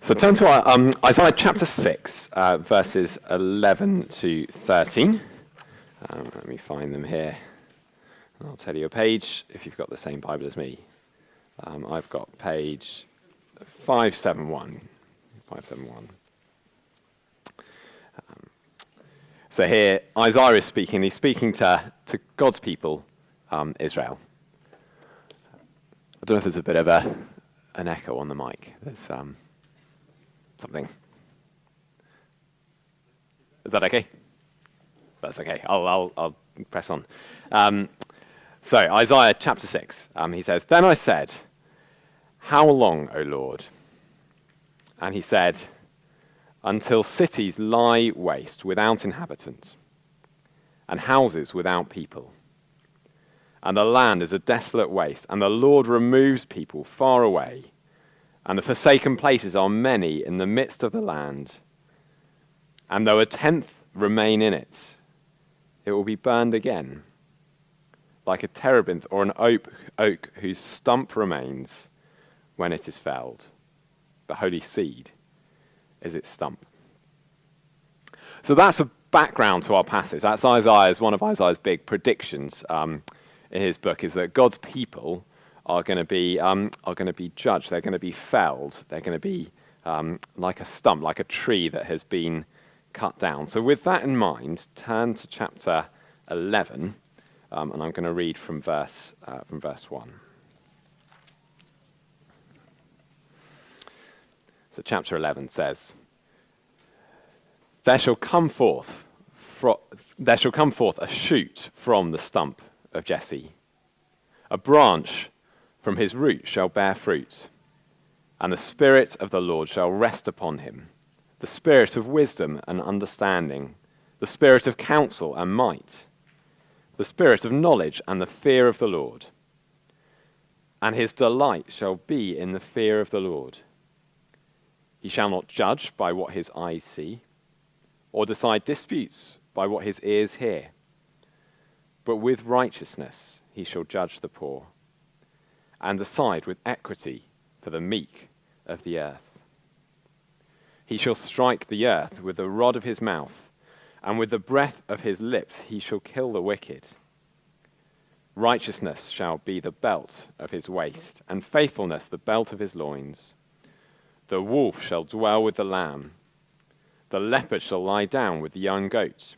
So turn to Isaiah chapter 6, verses 11 to 13. Let me find them here. I'll tell you a page if you've got the same Bible as me. I've got page 571. 571. So here, Isaiah is speaking. He's speaking to God's people, Israel. I don't know if there's a bit of an echo on the mic. There's something. Is that okay? That's okay. I'll press on. So Isaiah chapter 6, he says, "Then I said, 'How long, O Lord?' And he said, 'Until cities lie waste without inhabitant, and houses without people. And the land is a desolate waste, and the Lord removes people far away, and the forsaken places are many in the midst of the land. And though a tenth remain in it, it will be burned again, like a terebinth or an oak whose stump remains when it is felled. The holy seed is its stump.'" So that's a background to our passage. That's one of Isaiah's big predictions in his book, is that God's people are going to be judged. They're going to be felled. They're going to be like a stump, like a tree that has been cut down. So with that in mind, turn to chapter 11, and I'm going to read from verse 1. So chapter 11 says, There shall come forth a shoot from the stump of Jesse. A branch from his root shall bear fruit, and the Spirit of the Lord shall rest upon him, the Spirit of wisdom and understanding, the Spirit of counsel and might, the Spirit of knowledge and the fear of the Lord. And his delight shall be in the fear of the Lord. He shall not judge by what his eyes see, or decide disputes by what his ears hear. But with righteousness he shall judge the poor, and decide with equity for the meek of the earth. He shall strike the earth with the rod of his mouth, and with the breath of his lips he shall kill the wicked. Righteousness shall be the belt of his waist, and faithfulness the belt of his loins. The wolf shall dwell with the lamb. The leopard shall lie down with the young goat,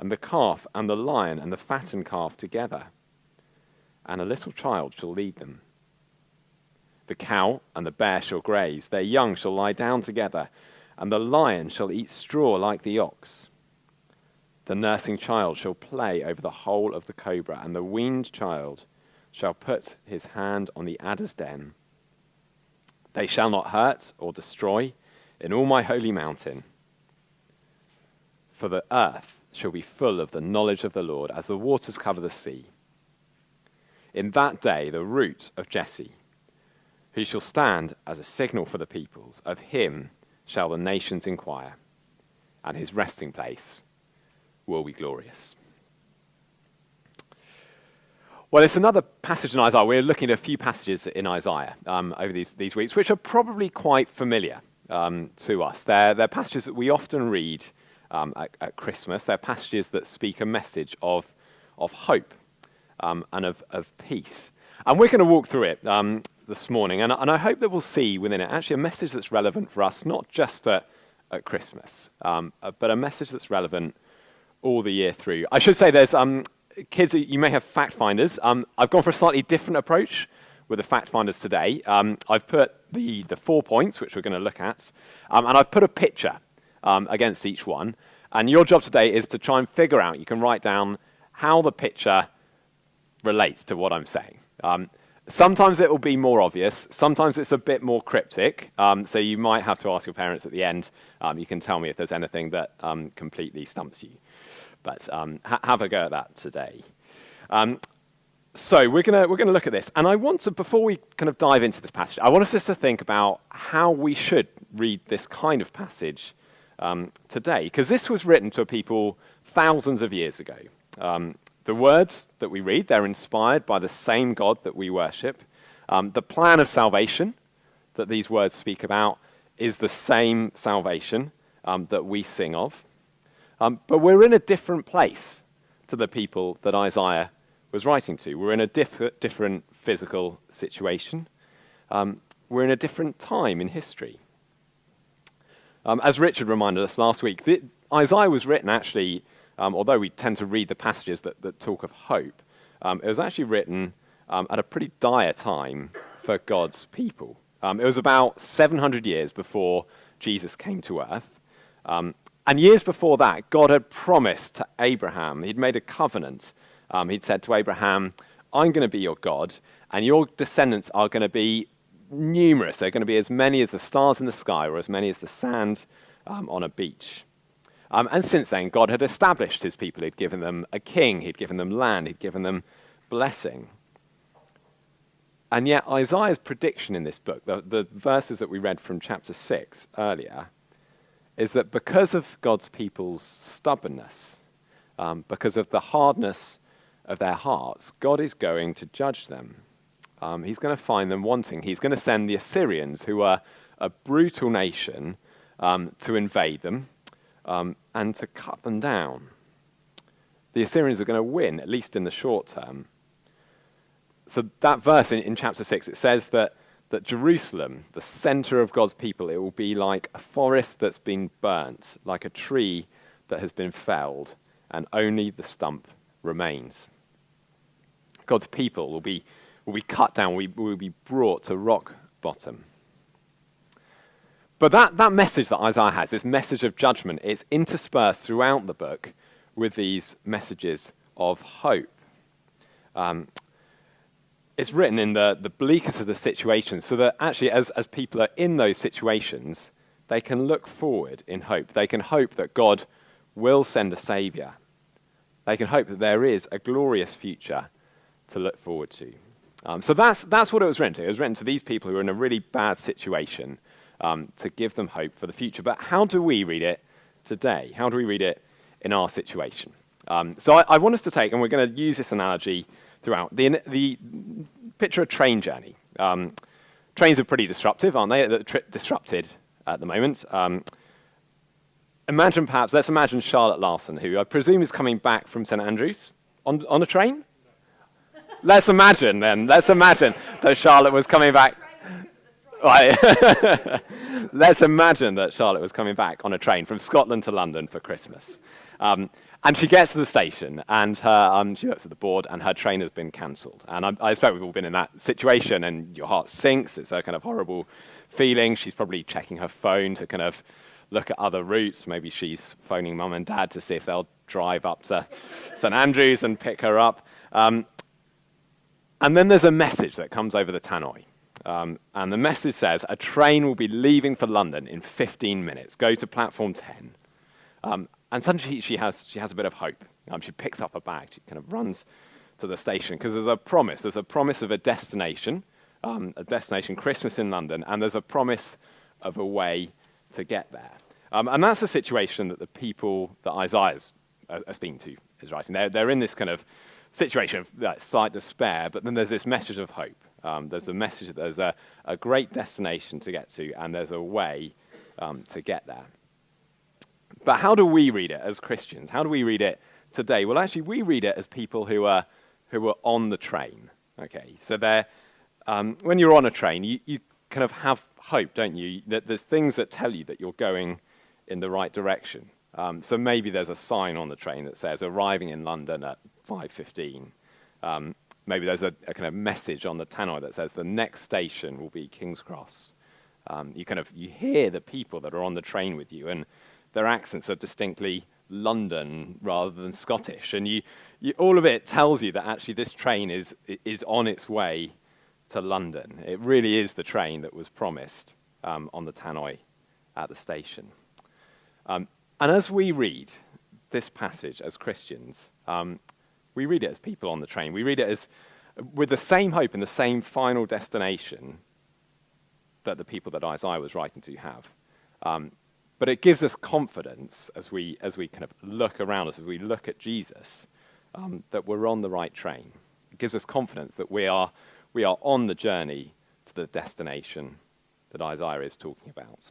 and the calf and the lion and the fattened calf together, and a little child shall lead them. The cow and the bear shall graze, their young shall lie down together, and the lion shall eat straw like the ox. The nursing child shall play over the hole of the cobra, and the weaned child shall put his hand on the adder's den. They shall not hurt or destroy in all my holy mountain, for the earth shall be full of the knowledge of the Lord as the waters cover the sea. In that day the root of Jesse, who shall stand as a signal for the peoples, of him shall the nations inquire, and his resting place will be glorious. Well, it's another passage in Isaiah. We're looking at a few passages in Isaiah over these weeks, which are probably quite familiar to us. They're passages that we often read at Christmas. They're passages that speak a message of hope and of peace. And we're going to walk through it this morning, and I hope that we'll see within it actually a message that's relevant for us, not just at Christmas, but a message that's relevant all the year through. I should say there's kids, you may have fact finders. I've gone for a slightly different approach with the fact finders today. I've put the 4 points, which we're going to look at, and I've put a picture against each one. And your job today is to try and figure out, you can write down how the picture relates to what I'm saying. Sometimes it will be more obvious. Sometimes it's a bit more cryptic. So you might have to ask your parents at the end. You can tell me if there's anything that completely stumps you. But have a go at that today. So we're gonna look at this, and I want to, before we kind of dive into this passage, I want us just to think about how we should read this kind of passage today, because this was written to people thousands of years ago. The words that we read, they're inspired by the same God that we worship. The plan of salvation that these words speak about is the same salvation that we sing of. But we're in a different place to the people that Isaiah was writing to. We're in a different physical situation. We're in a different time in history. As Richard reminded us last week, Isaiah was written actually, although we tend to read the passages that talk of hope, it was actually written at a pretty dire time for God's people. It was about 700 years before Jesus came to earth. And years before that, God had promised to Abraham, he'd made a covenant. He'd said to Abraham, I'm going to be your God, and your descendants are going to be numerous. They're going to be as many as the stars in the sky or as many as the sand on a beach. And since then, God had established his people. He'd given them a king. He'd given them land. He'd given them blessing. And yet Isaiah's prediction in this book, the verses that we read from chapter 6 earlier, is that because of God's people's stubbornness, because of the hardness of their hearts, God is going to judge them. He's going to find them wanting. He's going to send the Assyrians, who are a brutal nation, to invade them and to cut them down. The Assyrians are going to win, at least in the short term. So that verse in chapter 6, it says that Jerusalem, the center of God's people, it will be like a forest that's been burnt, like a tree that has been felled, and only the stump remains. God's people will be cut down, will be brought to rock bottom. But that message that Isaiah has, this message of judgment, it's interspersed throughout the book with these messages of hope. It's written in the bleakest of the situations, so that actually as people are in those situations, they can look forward in hope. They can hope that God will send a saviour. They can hope that there is a glorious future to look forward to. So that's what it was written to. It was written to these people who are in a really bad situation, to give them hope for the future. But how do we read it today? How do we read it in our situation? So I want us to take, and we're going to use this analogy throughout, the picture a train journey. Trains are pretty disruptive, aren't they? They're disrupted at the moment. Let's imagine Charlotte Larson, who I presume is coming back from St Andrews on a train? Let's imagine that Charlotte was coming back. Right. Let's imagine that Charlotte was coming back on a train from Scotland to London for Christmas. And she gets to the station, and she works at the board, and her train has been cancelled. And I expect we've all been in that situation, and your heart sinks. It's a kind of horrible feeling. She's probably checking her phone to kind of look at other routes. Maybe she's phoning mum and dad to see if they'll drive up to St Andrews and pick her up. And then there's a message that comes over the tannoy. And the message says, a train will be leaving for London in 15 minutes. Go to platform 10. And suddenly she has a bit of hope. She picks up her bag. She kind of runs to the station because there's a promise. There's a promise of a destination Christmas in London, and there's a promise of a way to get there. And that's a situation that the people that Isaiah is speaking to is writing. They're in this kind of situation of slight despair, but then there's this message of hope. There's a message that there's a great destination to get to, and there's a way to get there. But how do we read it as Christians? How do we read it today? Well, actually, we read it as people who are on the train. Okay, so when you're on a train, you kind of have hope, don't you? That there's things that tell you that you're going in the right direction. So maybe there's a sign on the train that says arriving in London at 5:15. Maybe there's a kind of message on the tannoy that says the next station will be King's Cross. You hear the people that are on the train with you, and their accents are distinctly London rather than Scottish, and all of it tells you that actually this train is on its way to London. It really is the train that was promised on the tannoy at the station. And as we read this passage as Christians, we read it as people on the train. We read it as with the same hope and the same final destination that the people that Isaiah was writing to have. But it gives us confidence as we kind of look around us, as we look at Jesus, that we're on the right train. It gives us confidence that we are on the journey to the destination that Isaiah is talking about.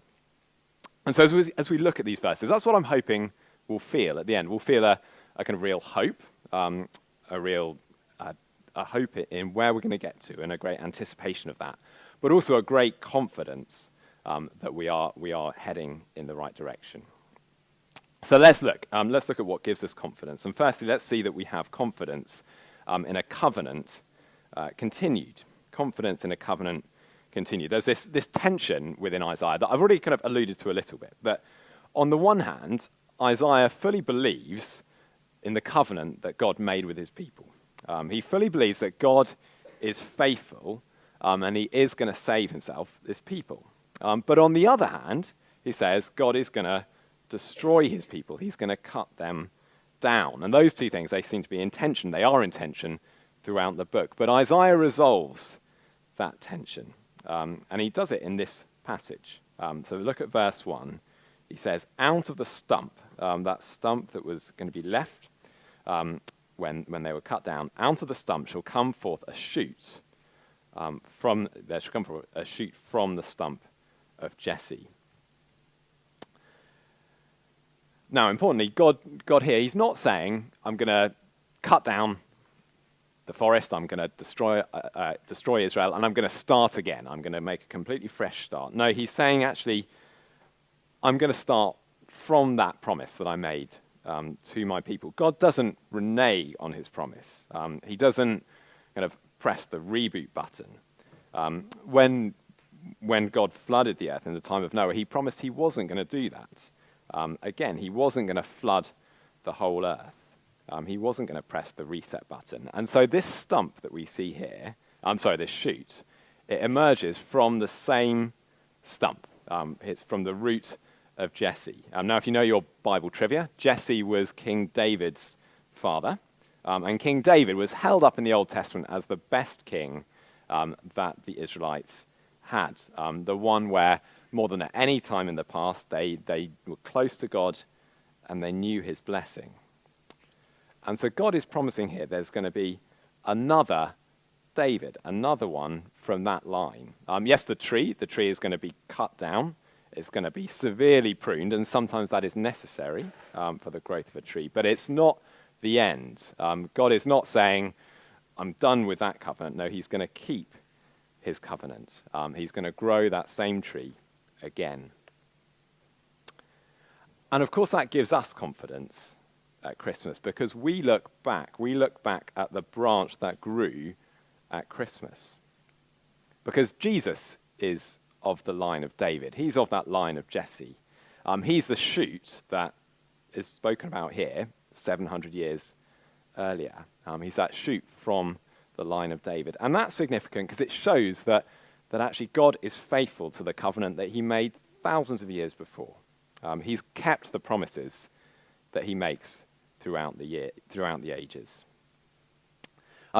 And so as we look at these verses, that's what I'm hoping we'll feel at the end. We'll feel a kind of real hope, a real a hope in where we're going to get to, and a great anticipation of that, but also a great confidence that we are heading in the right direction. So let's look at what gives us confidence. And firstly, let's see that we have confidence in a covenant continued. Confidence in a covenant continued. There's this tension within Isaiah that I've already kind of alluded to a little bit. That on the one hand, Isaiah fully believes in the covenant that God made with his people. He fully believes that God is faithful and he is going to save himself, this people. But on the other hand, he says God is going to destroy his people. He's going to cut them down. And those two things, they seem to be in tension. They are in tension throughout the book. But Isaiah resolves that tension. And he does it in this passage. So look at verse 1. He says, out of the stump, that stump that was going to be left when they were cut down, out of the stump shall come forth a shoot from the stump of Jesse. Now, importantly, God here, he's not saying, I'm going to cut down the forest, I'm going to destroy Israel, and I'm going to start again. I'm going to make a completely fresh start. No, he's saying, actually, I'm going to start from that promise that I made to my people. God doesn't renege on his promise. He doesn't kind of press the reboot button. When God flooded the earth in the time of Noah, he promised he wasn't going to do that. Again, he wasn't going to flood the whole earth. He wasn't going to press the reset button. And so this stump that we see here, this shoot, it emerges from the same stump. It's from the root of Jesse. Now, if you know your Bible trivia, Jesse was King David's father. And King David was held up in the Old Testament as the best king that the Israelites had. The one where, more than at any time in the past, they were close to God and they knew his blessing. And so God is promising here there's going to be another David, another one from that line. Yes, the tree is going to be cut down. It's going to be severely pruned, and sometimes that is necessary for the growth of a tree. But it's not the end. God is not saying, I'm done with that covenant. No, he's going to keep his covenant. He's going to grow that same tree again. And of course that gives us confidence at Christmas, because we look back at the branch that grew at Christmas. Because Jesus is of the line of David. He's of that line of Jesse. He's the shoot that is spoken about here 700 years earlier. He's that shoot from the line of David. And that's significant because it shows that actually God is faithful to the covenant that he made thousands of years before. He's kept the promises that he makes throughout the ages.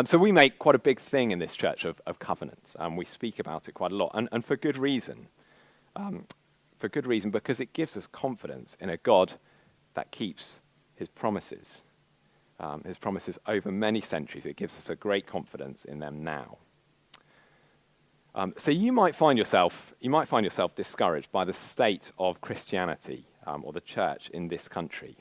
So we make quite a big thing in this church of covenants. We speak about it quite a lot, and for good reason. For good reason, because it gives us confidence in a God that keeps his promises over many centuries. It gives us a great confidence in them now. So you might find yourself discouraged by the state of Christianity or the church in this country.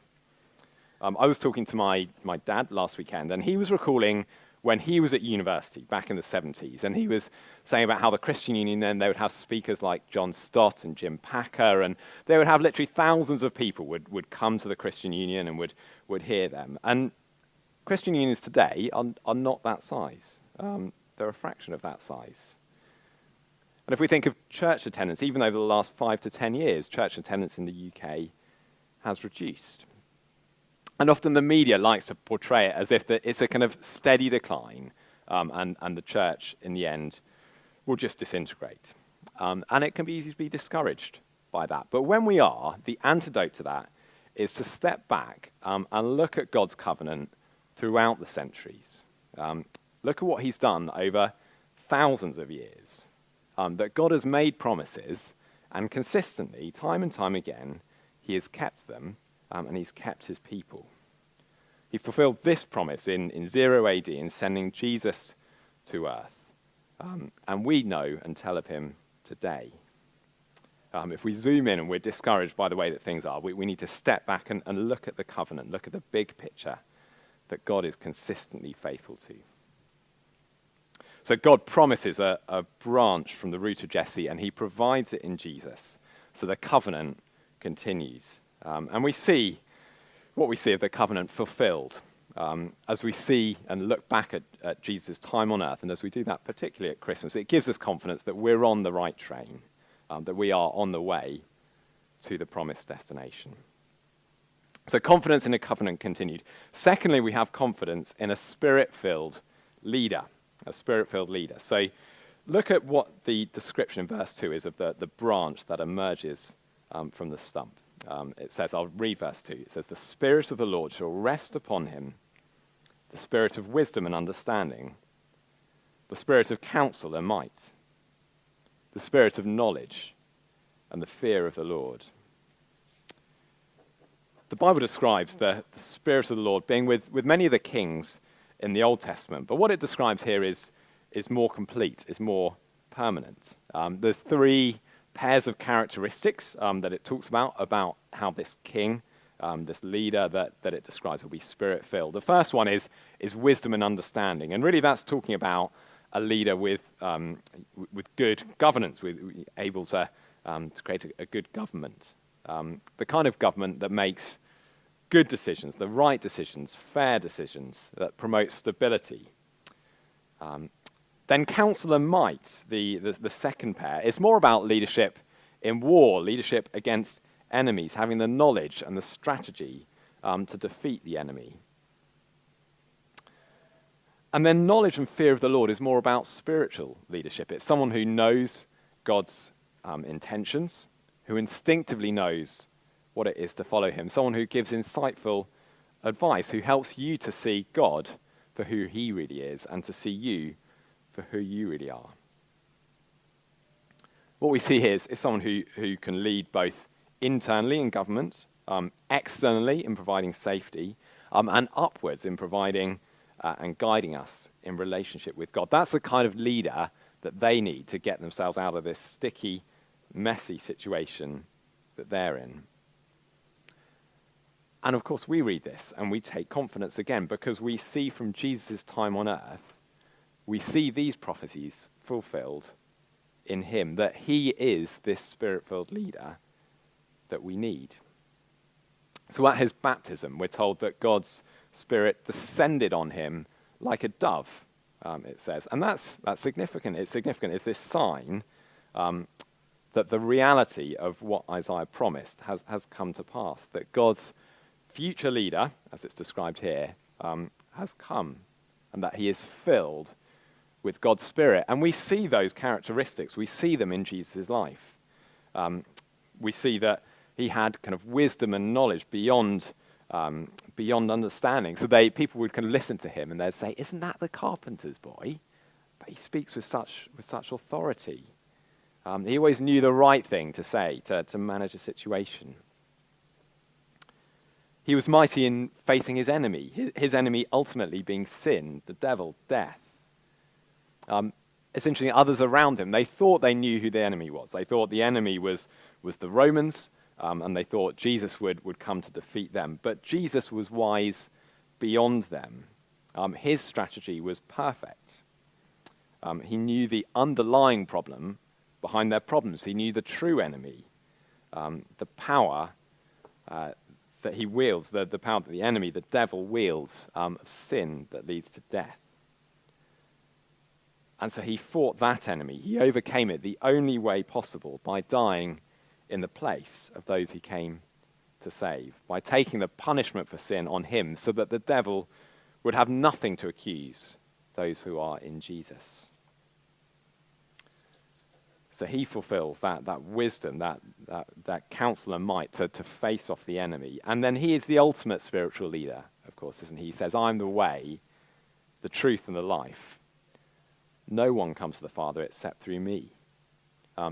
I was talking to my dad last weekend, and he was recalling when he was at university back in the 70s, and he was saying about how the Christian Union then, they would have speakers like John Stott and Jim Packer, and they would have literally thousands of people would come to the Christian Union and would hear them. And Christian unions today are not that size. They're a fraction of that size. And if we think of church attendance, even over the last 5 to 10 years, church attendance in the UK has reduced. And often the media likes to portray it as if it's a kind of steady decline, and the church, in the end, will just disintegrate. And it can be easy to be discouraged by that. But when we are, the antidote to that is to step back and look at God's covenant throughout the centuries. Look at what he's done over thousands of years. That God has made promises, and consistently, time and time again, he has kept them. And he's kept his people. He fulfilled this promise in 0 AD in sending Jesus to earth. And we know and tell of him today. If we zoom in and we're discouraged by the way that things are, we need to step back and look at the covenant, look at the big picture that God is consistently faithful to. So God promises a branch from the root of Jesse, and he provides it in Jesus. So the covenant continues. And we see what we see of the covenant fulfilled as we see and look back at Jesus' time on earth. And as we do that, particularly at Christmas, it gives us confidence that we're on the right train, that we are on the way to the promised destination. So confidence in a covenant continued. Secondly, we have confidence in a spirit-filled leader. A spirit-filled leader. So look at what the description in verse 2 is of the branch that emerges from the stump. It says, I'll read verse 2. It says, the Spirit of the Lord shall rest upon him, the spirit of wisdom and understanding, the spirit of counsel and might, the spirit of knowledge and the fear of the Lord. The Bible describes the Spirit of the Lord being with many of the kings in the Old Testament. But what it describes here is more complete, is more permanent. There's three pairs of characteristics that it talks about how this king, this leader that it describes will be spirit-filled. The first one is wisdom and understanding. And really that's talking about a leader with good governance, able to create a good government. The kind of government that makes good decisions, the right decisions, fair decisions, that promote stability. Then counsel and might, the second pair, is more about leadership in war, leadership against enemies, having the knowledge and the strategy to defeat the enemy. And then knowledge and fear of the Lord is more about spiritual leadership. It's someone who knows God's intentions, who instinctively knows what it is to follow him, someone who gives insightful advice, who helps you to see God for who he really is and to see you for who you really are. What we see here is someone who can lead both internally in government, externally in providing safety, and upwards in providing and guiding us in relationship with God. That's the kind of leader that they need to get themselves out of this sticky, messy situation that they're in. And of course, we read this and we take confidence again because we see from Jesus' time on earth, we see these prophecies fulfilled in him, that he is this spirit-filled leader that we need. So at his baptism, we're told that God's Spirit descended on him like a dove, it says. And that's significant. It's significant. It's this sign that the reality of what Isaiah promised has come to pass, that God's future leader, as it's described here, has come, and that he is filled with God's Spirit. And we see those characteristics. We see them in Jesus' life. We see that he had kind of wisdom and knowledge beyond understanding. So people would kind of listen to him and they'd say, "Isn't that the carpenter's boy?" But he speaks with such authority. He always knew the right thing to say to manage a situation. He was mighty in facing his enemy, his enemy ultimately being sin, the devil, death. It's interesting, others around him, they thought they knew who the enemy was. They thought the enemy was the Romans, and they thought Jesus would come to defeat them. But Jesus was wise beyond them. His strategy was perfect. He knew the underlying problem behind their problems. He knew the true enemy, the power that he wields, the power that the enemy, the devil, wields of sin that leads to death. And so he fought that enemy. He overcame it the only way possible, by dying in the place of those he came to save, by taking the punishment for sin on him so that the devil would have nothing to accuse those who are in Jesus. So he fulfills that wisdom, that counsel and might to face off the enemy. And then he is the ultimate spiritual leader, of course, isn't he? He says, "I'm the way, the truth, and the life. No one comes to the Father except through me.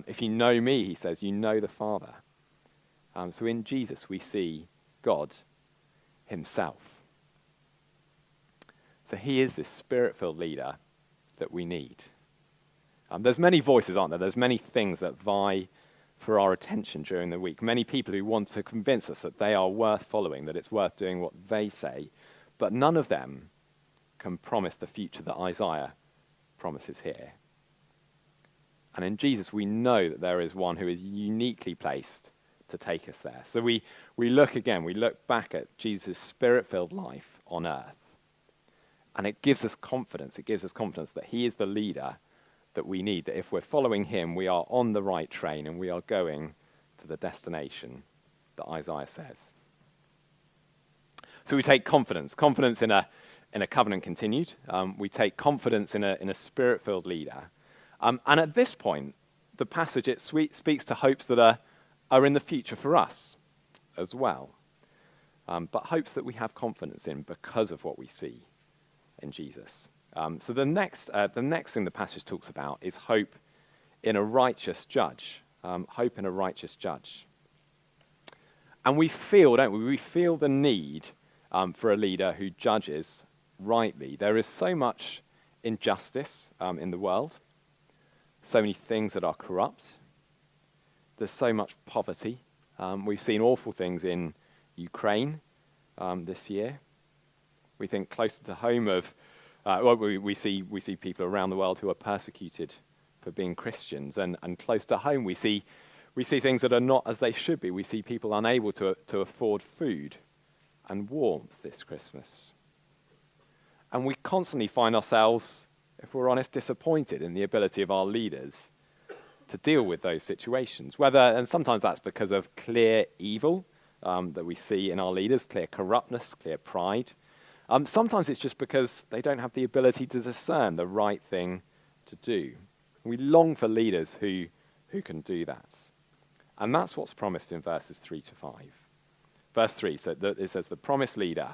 If you know me," he says, "you know the Father." So in Jesus we see God himself. So he is this spirit-filled leader that we need. There's many voices, aren't there? There's many things that vie for our attention during the week. Many people who want to convince us that they are worth following, that it's worth doing what they say, but none of them can promise the future that Isaiah promises here. And in Jesus, we know that there is one who is uniquely placed to take us there. So we look back at Jesus' spirit-filled life on earth. And it gives us confidence. It gives us confidence that he is the leader that we need, that if we're following him, we are on the right train and we are going to the destination that Isaiah says. So we take confidence in a covenant continued. We take confidence in a spirit-filled leader. And at this point, the passage, it speaks to hopes that are in the future for us as well. But hopes that we have confidence in because of what we see in Jesus. So the next thing the passage talks about is hope in a righteous judge. Hope in a righteous judge. And we feel, don't we? We feel the need for a leader who judges rightly. There is so much injustice in the world. So many things that are corrupt. There's so much poverty. We've seen awful things in Ukraine this year. We think closer to home of, we see people around the world who are persecuted for being Christians, and close to home we see things that are not as they should be. We see people unable to afford food and warmth this Christmas. And we constantly find ourselves, if we're honest, disappointed in the ability of our leaders to deal with those situations. And sometimes that's because of clear evil that we see in our leaders, clear corruptness, clear pride. Sometimes it's just because they don't have the ability to discern the right thing to do. We long for leaders who can do that. And that's what's promised in verses 3 to 5. Verse 3, so it says, the promised leader,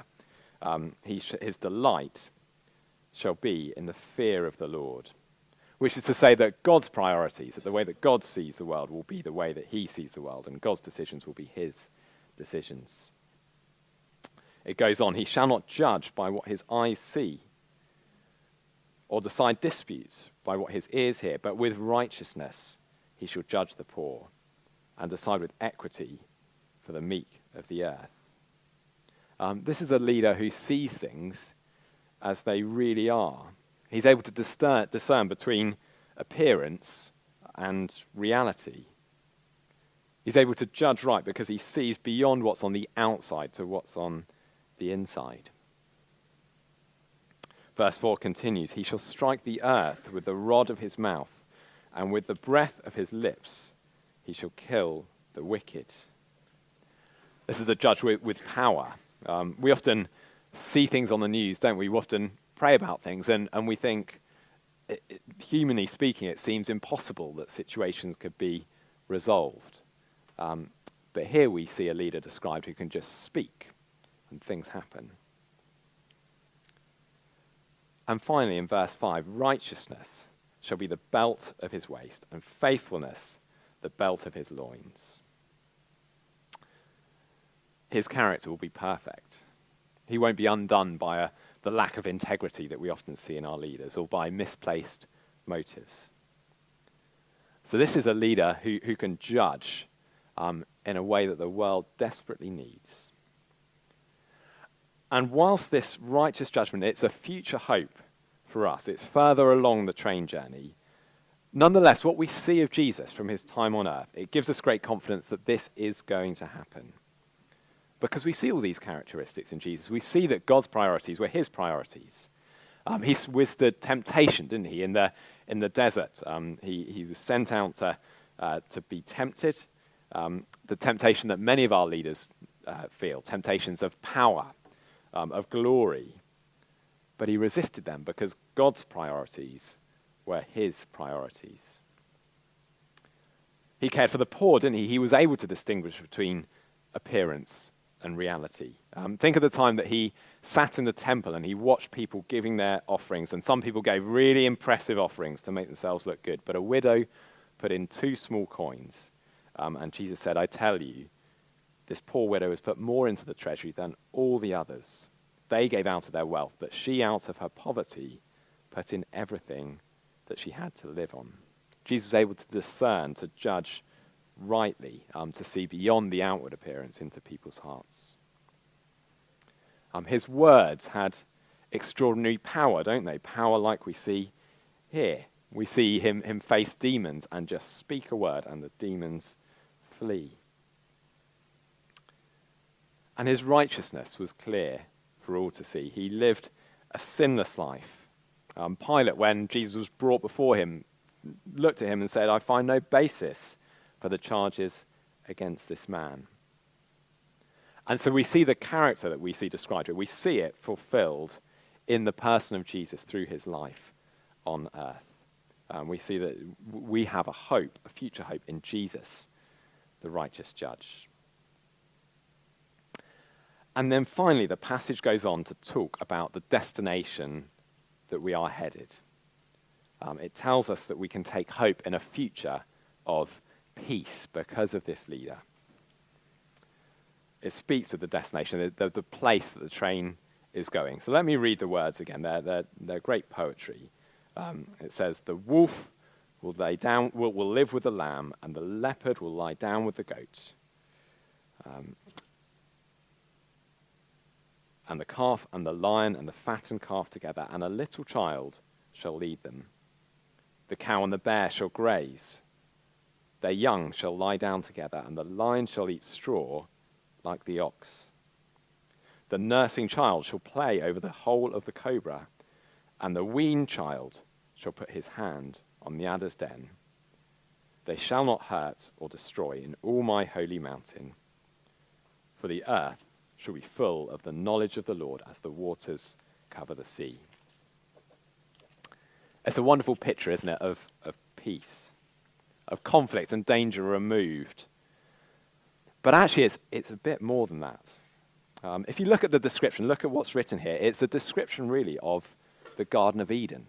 his delight shall be in the fear of the Lord. Which is to say that God's priorities, that the way that God sees the world will be the way that he sees the world, and God's decisions will be his decisions. It goes on, he shall not judge by what his eyes see, or decide disputes by what his ears hear, but with righteousness he shall judge the poor, and decide with equity for the meek of the earth. This is a leader who sees things as they really are. He's able to discern between appearance and reality. He's able to judge right because he sees beyond what's on the outside to what's on the inside. Verse 4 continues, he shall strike the earth with the rod of his mouth, and with the breath of his lips he shall kill the wicked. This is a judge with power. We often see things on the news, don't we? We often pray about things, and we think, humanly speaking, it seems impossible that situations could be resolved. But here we see a leader described who can just speak, and things happen. And finally, in verse 5, righteousness shall be the belt of his waist, and faithfulness the belt of his loins. His character will be perfect. He won't be undone by the lack of integrity that we often see in our leaders, or by misplaced motives. So this is a leader who can judge in a way that the world desperately needs. And whilst this righteous judgment, it's a future hope for us, it's further along the train journey, nonetheless, what we see of Jesus from his time on earth, it gives us great confidence that this is going to happen. Because we see all these characteristics in Jesus. We see that God's priorities were his priorities. He withstood temptation, didn't he, in the desert. He was sent out to be tempted. The temptation that many of our leaders feel, temptations of power, of glory. But he resisted them because God's priorities were his priorities. He cared for the poor, didn't he? He was able to distinguish between appearance and reality. Think of the time that he sat in the temple and he watched people giving their offerings, and some people gave really impressive offerings to make themselves look good, but a widow put in 2 small coins, and Jesus said, I tell you, this poor widow has put more into the treasury than all the others. They gave out of their wealth, but she out of her poverty put in everything that she had to live on. Jesus was able to discern, to judge rightly, to see beyond the outward appearance into people's hearts. His words had extraordinary power, don't they? Power like we see here. We see him face demons and just speak a word and the demons flee. And his righteousness was clear for all to see. He lived a sinless life. Pilate, when Jesus was brought before him, looked at him and said, "I find no basis for the charges against this man." And so we see the character that we see described here. We see it fulfilled in the person of Jesus through his life on earth. We see that we have a hope, a future hope in Jesus, the righteous judge. And then finally, the passage goes on to talk about the destination that we are headed. It tells us that we can take hope in a future of peace because of this leader. It speaks of the destination, the place that the train is going. So let me read the words again. They're great poetry. It says, "The wolf will live with the lamb, and the leopard will lie down with the goat. And the calf and the lion and the fattened calf together, and a little child shall lead them. The cow and the bear shall graze. Their young shall lie down together, and the lion shall eat straw like the ox. The nursing child shall play over the hole of the cobra, and the weaned child shall put his hand on the adder's den. They shall not hurt or destroy in all my holy mountain, for the earth shall be full of the knowledge of the Lord as the waters cover the sea." It's a wonderful picture, isn't it, of peace, of conflict and danger removed. But actually, it's a bit more than that. If you look at the description, look at what's written here, it's a description really of the Garden of Eden,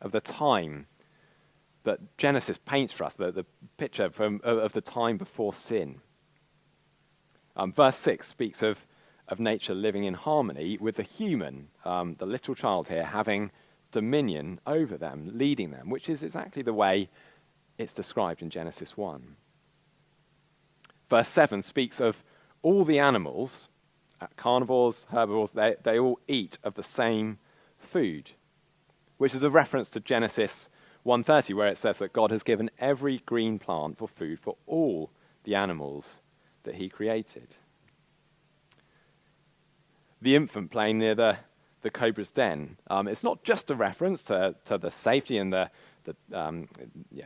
of the time that Genesis paints for us, the picture of the time before sin. Verse 6 speaks of nature living in harmony with the human, the little child here, having dominion over them, leading them, which is exactly the way it's described in Genesis 1. Verse 7 speaks of all the animals, carnivores, herbivores, they all eat of the same food, which is a reference to Genesis 1:30, where it says that God has given every green plant for food for all the animals that he created. The infant playing near the cobra's den, it's not just a reference to the safety and the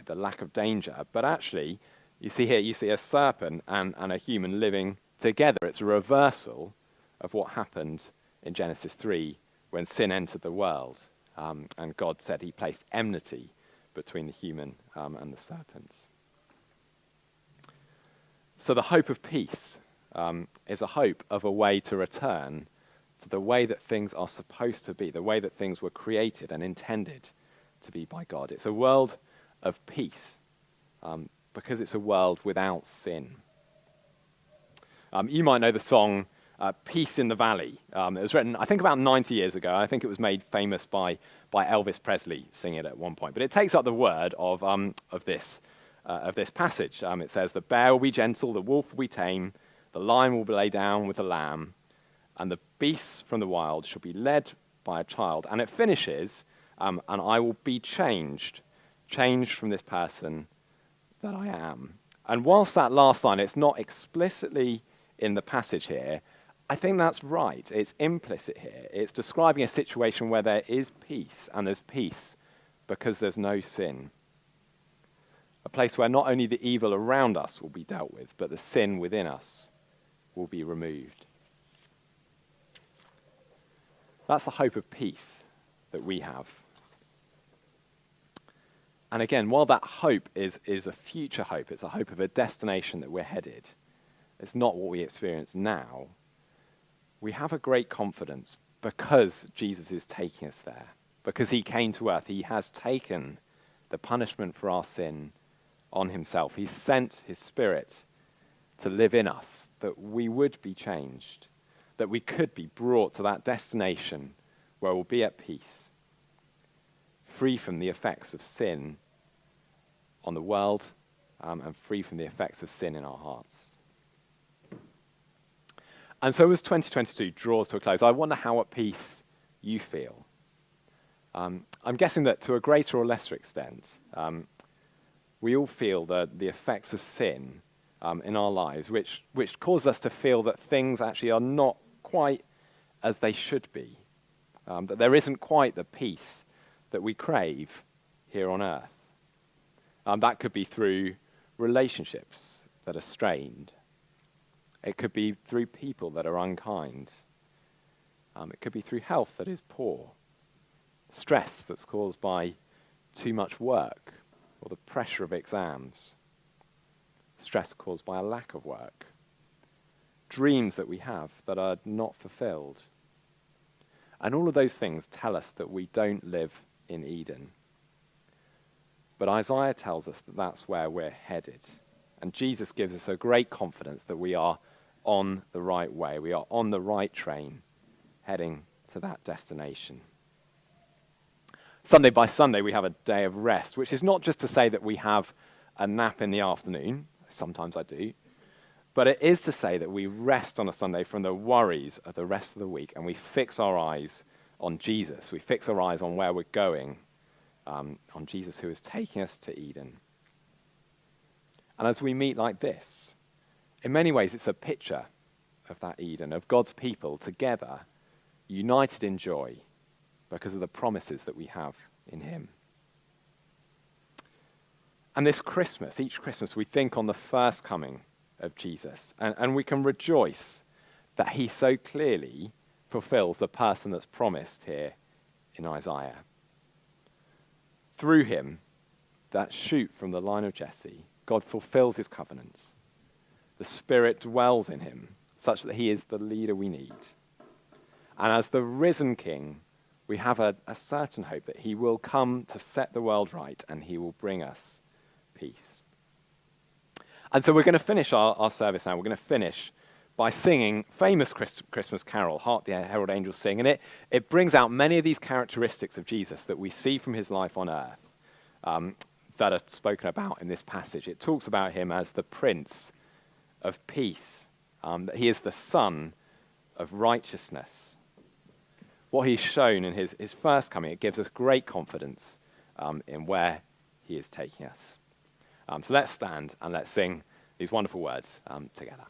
lack of danger, but actually, you see a serpent and a human living together. It's a reversal of what happened in Genesis 3 when sin entered the world, and God said he placed enmity between the human and the serpent. So the hope of peace is a hope of a way to return to the way that things are supposed to be, the way that things were created and intended to be by God. It's a world of peace because it's a world without sin. You might know the song Peace in the Valley. It was written, I think, about 90 years ago. I think it was made famous by Elvis Presley singing it at one point. But it takes up the word of this passage. It says, "The bear will be gentle, the wolf will be tame, the lion will lay down with the lamb, and the beasts from the wild shall be led by a child." And it finishes, "And I will be changed from this person that I am." And whilst that last line, it's not explicitly in the passage here, I think that's right. It's implicit here. It's describing a situation where there is peace, and there's peace because there's no sin. A place where not only the evil around us will be dealt with, but the sin within us will be removed. That's the hope of peace that we have. And again, while that hope is a future hope, it's a hope of a destination that we're headed, it's not what we experience now, we have a great confidence because Jesus is taking us there, because he came to earth. He has taken the punishment for our sin on himself. He sent his Spirit to live in us, that we would be changed, that we could be brought to that destination where we'll be at peace, free from the effects of sin on the world and free from the effects of sin in our hearts. And so as 2022 draws to a close, I wonder how at peace you feel. I'm guessing that to a greater or lesser extent, we all feel the effects of sin in our lives, which cause us to feel that things actually are not quite as they should be, that there isn't quite the peace that we crave here on earth. That could be through relationships that are strained. It could be through people that are unkind. It could be through health that is poor, stress that's caused by too much work or the pressure of exams, stress caused by a lack of work, dreams that we have that are not fulfilled. And all of those things tell us that we don't live in Eden. But Isaiah tells us that that's where we're headed. And Jesus gives us a great confidence that we are on the right way. We are on the right train, heading to that destination. Sunday by Sunday, we have a day of rest, which is not just to say that we have a nap in the afternoon. Sometimes I do. But it is to say that we rest on a Sunday from the worries of the rest of the week, and we fix our eyes on Jesus. We fix our eyes on where we're going, on Jesus who is taking us to Eden. And as we meet like this, in many ways it's a picture of that Eden, of God's people together, united in joy because of the promises that we have in him. And this Christmas, each Christmas, we think on the first coming of Jesus, and we can rejoice that he so clearly fulfills the person that's promised here in Isaiah. Through him, that shoot from the line of Jesse, God fulfills his covenant. The Spirit dwells in him, such that he is the leader we need. And as the risen King, we have a certain hope that he will come to set the world right, and he will bring us peace. And so we're going to finish our service now. We're going to finish by singing famous Christmas carol, Hark the Herald Angels Sing. And it brings out many of these characteristics of Jesus that we see from his life on earth that are spoken about in this passage. It talks about him as the Prince of Peace, that he is the Son of Righteousness. What he's shown in his first coming, it gives us great confidence in where he is taking us. So let's stand and let's sing these wonderful words together.